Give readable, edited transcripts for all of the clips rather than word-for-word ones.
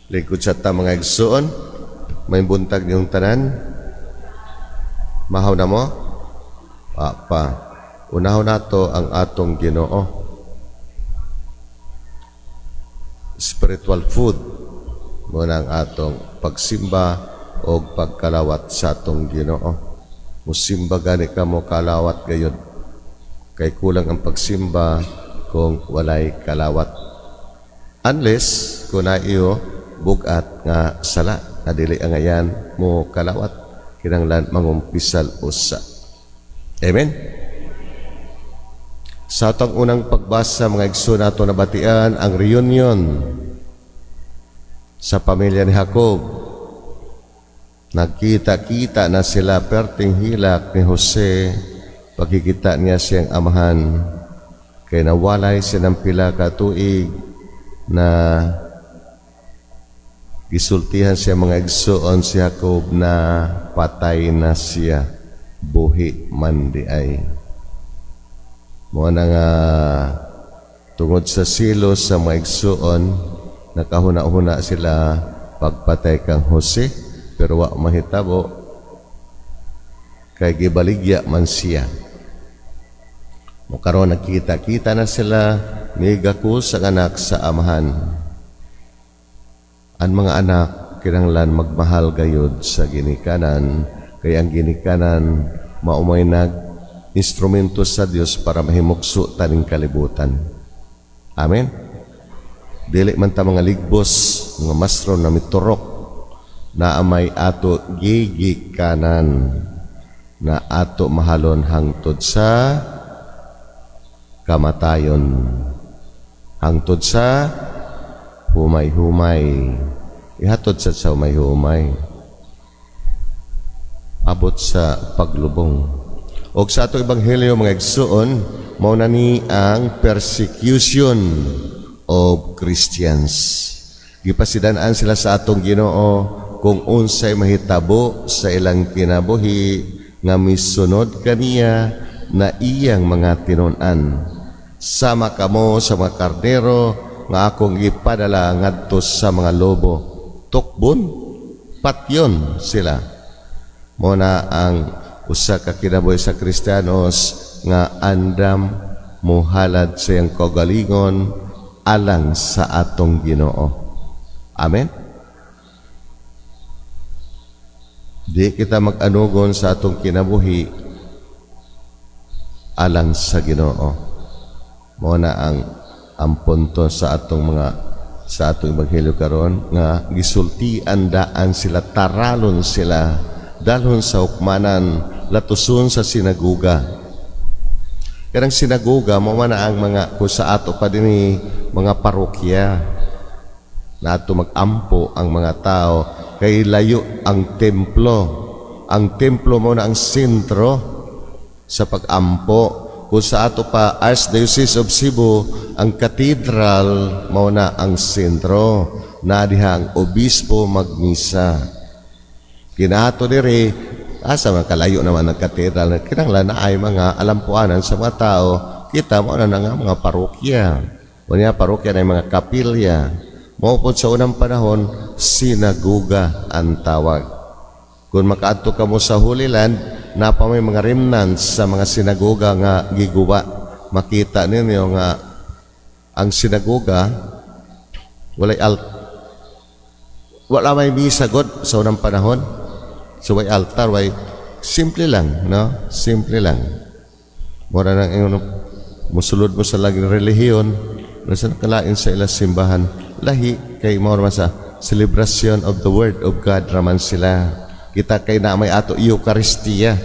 Likod sa ta mga igsoon, may buntag niyong tanan. Mahaw na mo? Pa. Unahon nato ang atong Ginoo. Spiritual food muna ang atong pagsimba o pagkalawat sa atong Ginoo. Musimba gani ka mo kalawat gayon. Kay kulang ang pagsimba kung walay kalawat. Unless kung na iyo bugat nga sala na dili ang ayan mo kalawat kinanglan mangumpisal usa. Amen. Sa atong unang pagbasa mga igsoon nato nabatian ang reunion sa pamilya ni Jacob. Nagkita-kita na sila perting hilak ni Jose pagkikita niya siyang amahan kay nawalay siya ng pila ka tuig na gisultihan siya mga igsoon si Jacob na patay na siya, buhi man di ay. Mo na nga tungod sa silos sa mga igsoon, nakahuna-huna sila pagpatay kang Jose, pero wa mahitabo kay gibaligya man siya. Mo karon nakita-kita na sila ni Gakus ang anak sa amahan. Ang mga anak kinahanglan magmahal gayud sa ginikanan, kay ang ginikanan maumay instrumento sa Dios para mahimukso taning kalibutan. Amen. Dili man ta mga ligbos, mga mastro na miturok na amay ato gigikanan na ato mahalon hangtod sa kamatayon, hangtod sa humay-humay, ihatod sa humay-humay, abot sa paglubong. O sa ato ebanghelyo mga igsoon, mao na ni ang persecution of Christians. Gipasidan-an sila sa atong Ginoo kung unsay mahitabo sa ilang kinabuhi nga misunod kaniya na iyang mga tinun-an. Sama kamo sa mga karnero nga akong ipadala ngadto sa mga lobo. Tukbon, patyon sila. Muna ang usa ka kinabuhi sa Kristiyanos nga andam muhalad sa iyang kaugalingon alang sa atong Ginoo. Amen. Di kita mag-anugon sa atong kinabuhi alang sa Ginoo. Muna ang punto sa atong ebanghelyo karon nga gisultian daan sila, taralon sila, dalhon sa hukmanan, latuson sa sinagoga. Karang sinagoga mao man ang mga kung sa ato pa dinhi mga parokya na ato magampo ang mga tao kay layo ang templo. Ang templo mo na ang sentro sa pagampo. Kung sa ato pa Archdiocese of Cebu, ang cathedral mao na ang sentro na diha ang obispo magmisa. Kinato diri asa man kalayo naman ang cathedral, kinahanglan na ay mga alampuanan sa mga tao. Kita mo na nga mga parokya. Unya parokya na mga kapilya. Mao pod sa unang panahon sinagoga ang tawag. Kung makaadto ka mo sa Holy Land, napa may mga remnants sa mga sinagoga nga giguba. Makita ninyo nga ang sinagoga wala may misa god sa unang panahon. So way altar, way simple lang, no? Simple lang. Mura nang musulod mo sa laging relihiyon, nasa nakalain sa ilang simbahan, lahi kay mura sa celebration of the Word of God raman sila. Kita kay na may ato Eucharistia.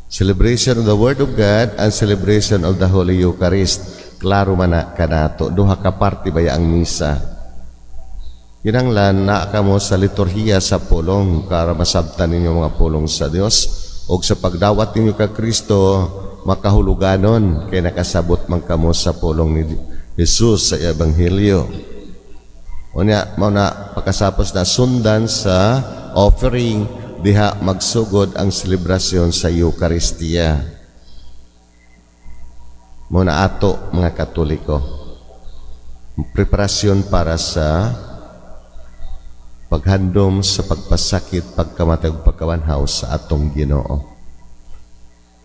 Celebration of the Word of God and celebration of the Holy Eucharist. Klaro man na kanato. Duha ka parte baya ang misa. Kinanglan na kamo sa liturhiya sa pulong para masabtan ninyo mga pulong sa Dios. O sa pagdawat ninyo ka Kristo, makahuluganon kay nakasabot man kamo sa pulong ni Jesus sa Ebanghelyo. Mao na pagkasapos na sundan sa offering, diha magsugod ang selebrasyon sa Eucharistia. Muna ato mga Katoliko, preparasyon para sa paghandom sa pagpasakit, pagkamatay ug pagkawanhaw sa atong Ginoo.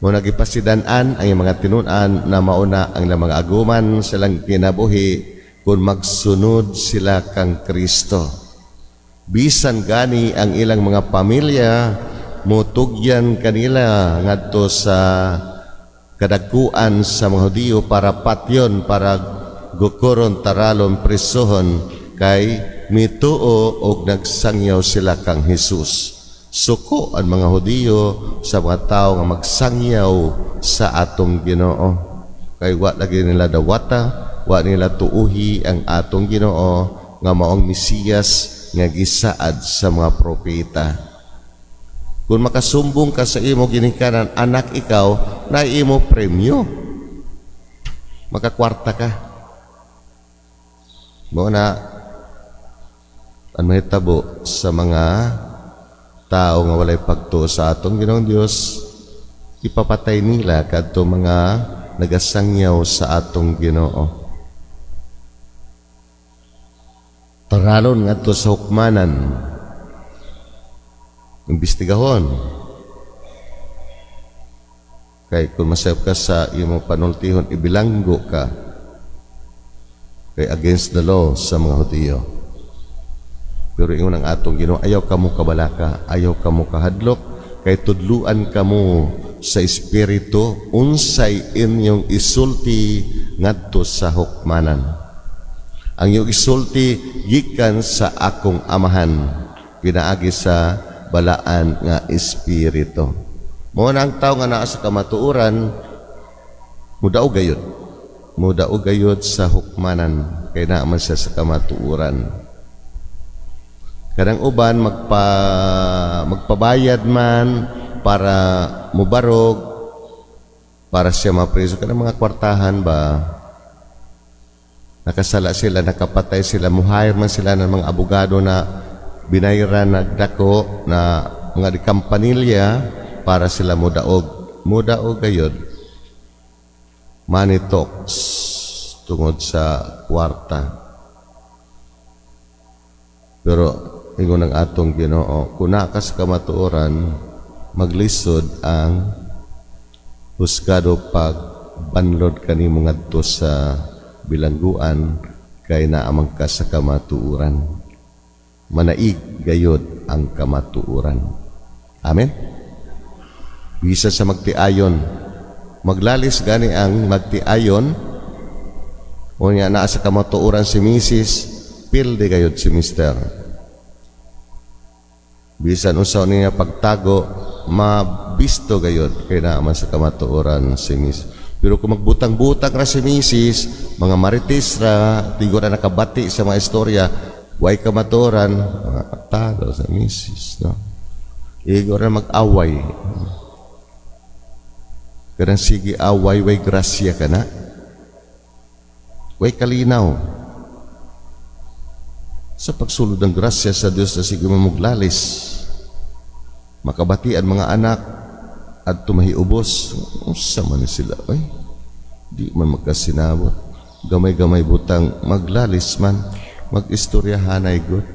Muna gipasidan-an ang mga tinun-an na mauna ang mga aguman silang kinabuhi kung magsunod sila kang Kristo. Bisan gani ang ilang mga pamilya mutugyan kanila ngadto sa kadagkuan sa mga Hudiyo para patyon, para gukuron, taralon, prisohon kay mituo og nagsangyaw sila kang Hesus. Suko ang mga Hudiyo sa mga tao nga magsangyaw sa atong Ginoo. Kay wa lagi nila dawata, wa nila tuuhi ang atong Ginoo nga maong Mesiyas nga gisaad sa mga propeta. Kung makasumbong ka sa imo ginikanan, anak ikaw, na imo premyo. Makakwarta ka. Mo na ang mahitabo sa mga tao nga walay pagtuo sa atong Ginoong Dios, ipapatay nila kadto mga nagasangyaw sa atong Ginoo. Taralon ngadto sa hukmanan, imbestigahon. Kay kung masayop ka sa imo panultihon, ibilanggo ka. Kay against the law sa mga Hudiyo. Pero ingon ang atong Ginoo, ayaw kamo kabalaka, ayaw kamo kahadlok, kay tudluan kamo sa espiritu, unsay inyong isulti ngadto sa hukmanan. Ang iyong isulti gikan sa akong amahan, pinaagi sa balaan nga espiritu. Mo na ang tao nga naa sa kamatuoran, mudaog gayud. Mudaog gayud sa hukmanan, kay naa man siya sa kamatuoran. Kadang uban magpabayad man para mubarog, para siya mapreso. Kadang mga kwartahan ba, nakasala sila, nakapatay sila, muhire man sila ng mga abogado na binayran na dako na mga kampanilya para sila mudaog gayod. Money talks tungod sa kwarta. Pero ingon ang atong Ginoo, kung naa ka sa kamatuoran, maglisod ang husgado pag banlod kanimo ngadto sa bilangguan kay naamang ka sa kamatuoran. Manaig gayod ang kamatuoran. Amen? Bisa sa magtiayon. Maglalis gani ang magtiayon. O nga naa sa kamatuoran si Mrs. Pilde gayod si Mr. Bisan usaw niya pagtago, mabisto gayod kay naaman sa kamatuoran si Mrs. Pero kung magbutang-butang ra si Mrs., mga marites ra, tigo na nakabati sa mga istorya, way kamatuoran, mga tago sa Mrs. No? Igo na mag-away. Karang sige away, way grasya ka na. Way kalinaw. Sa pagsulod ng grasya sa Diyos na sige mamuglalis, makabatian mga anak, at tumahiubos, sama ni sila, ay, di man magkasinabot. Gamay-gamay butang, maglalis man, mag-istoryahanay good.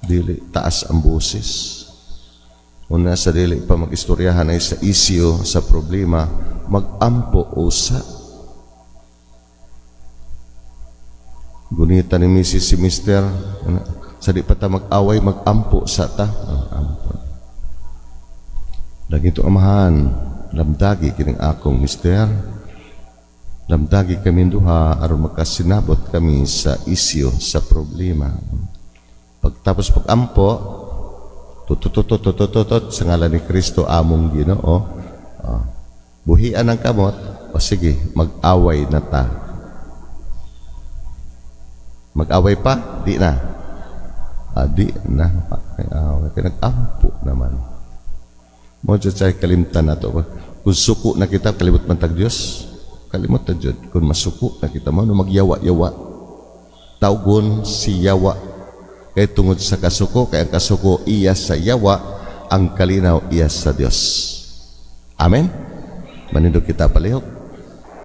Dili, taas ang boses. Una sa dili pa mag-istoryahanay sa isyo, sa problema, mag-ampo usa. Gunita ni Mrs. si Mr. Sa di pa ta mag-away, mag-ampo sa ta. Ampo. Lagi ito amahan, lamdagi kining akong Mister, lamdagi kami duha aron makasinabot kami sa isyo, sa problema. Pagtapos pag-ampo, tutututututututot sa ngalan ni Kristo among Ginoo, buhian ang kamot, o sige, mag-away na ta. Mag-away pa? Di na. Di na. Nag-ampo naman. Mo jud kalimtan nato. Kung suko na kita, kalimot man tag Dios. Kalimot ta jud. Kung masuko na kita, mao magyawa-yawa. Tawgon si yawa. Kay tungod sa kasuko, kay ang kasuko iya sa yawa, ang kalinaw iya sa Dios. Amen. Manindog kita palihok.